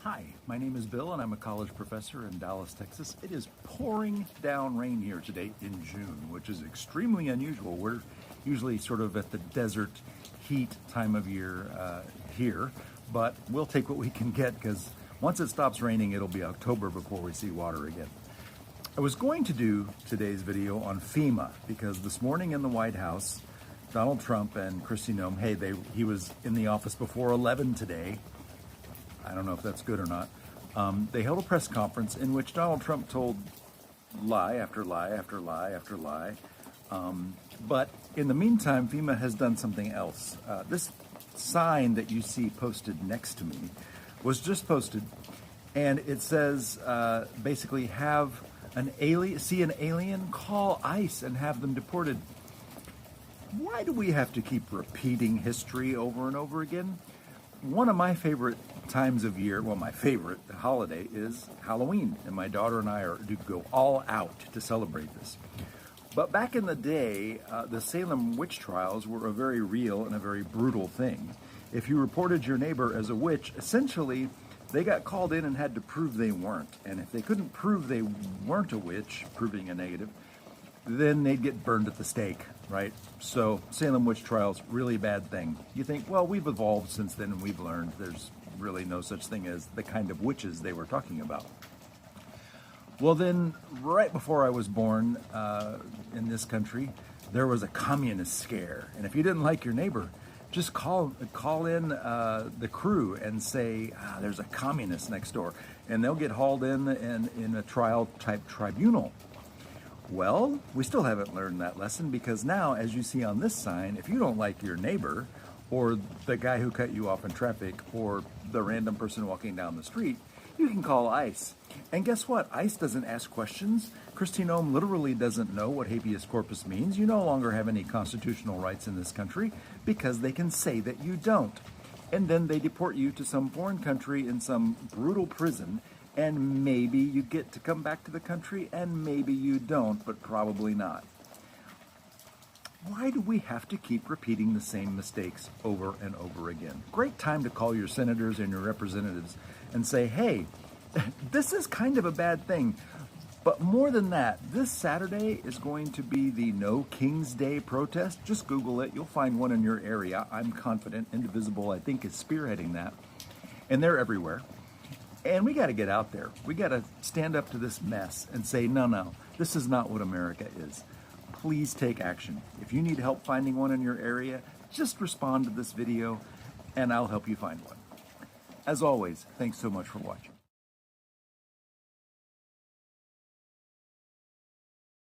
Hi, my name is Bill and I'm a college professor in Dallas, Texas. It is pouring down rain here today in June, which is extremely unusual. We're usually sort of at the desert heat time of year here, but we'll take what we can get because once it stops raining, it'll be October before we see water again. I was going to do today's video on FEMA because this morning in the White House, Donald Trump and Kristi Noem, he was in the office before 11 today. I don't know if that's good or not. They held a press conference in which Donald Trump told lie after lie after lie after lie. But in the meantime, FEMA has done something else. This sign that you see posted next to me was just posted, and it says basically see an alien, call ICE and have them deported. Why do we have to keep repeating history over and over again? One of my favorite times of year, well, my favorite holiday is Halloween, and my daughter and I do go all out to celebrate this. But back in the day, the Salem Witch Trials were a very real and a very brutal thing. If you reported your neighbor as a witch, essentially, they got called in and had to prove they weren't. And if they couldn't prove they weren't a witch, proving a negative, then they'd get burned at the stake, right? So Salem Witch Trials, really bad thing. You think, well, we've evolved since then and we've learned there's really no such thing as the kind of witches they were talking about. Well then, right before I was born in this country, there was a communist scare. And if you didn't like your neighbor, just call in the crew and say, there's a communist next door. And they'll get hauled in a trial type tribunal. Well, we still haven't learned that lesson because now, as you see on this sign, if you don't like your neighbor or the guy who cut you off in traffic or the random person walking down the street, you can call ICE. And guess what? ICE doesn't ask questions. Kristi Noem literally doesn't know what habeas corpus means. You no longer have any constitutional rights in this country because they can say that you don't. And then they deport you to some foreign country in some brutal prison, and maybe you get to come back to the country, and maybe you don't, but probably not. Why do we have to keep repeating the same mistakes over and over again? Great time to call your senators and your representatives and say, hey, this is kind of a bad thing. But more than that, this Saturday is going to be the No King's Day protest. Just Google it. You'll find one in your area. I'm confident Indivisible, I think, is spearheading that. And they're everywhere. And we got to get out there. We got to stand up to this mess and say, no, this is not what America is. Please take action. If you need help finding one in your area, just respond to this video and I'll help you find one. As always, thanks so much for watching.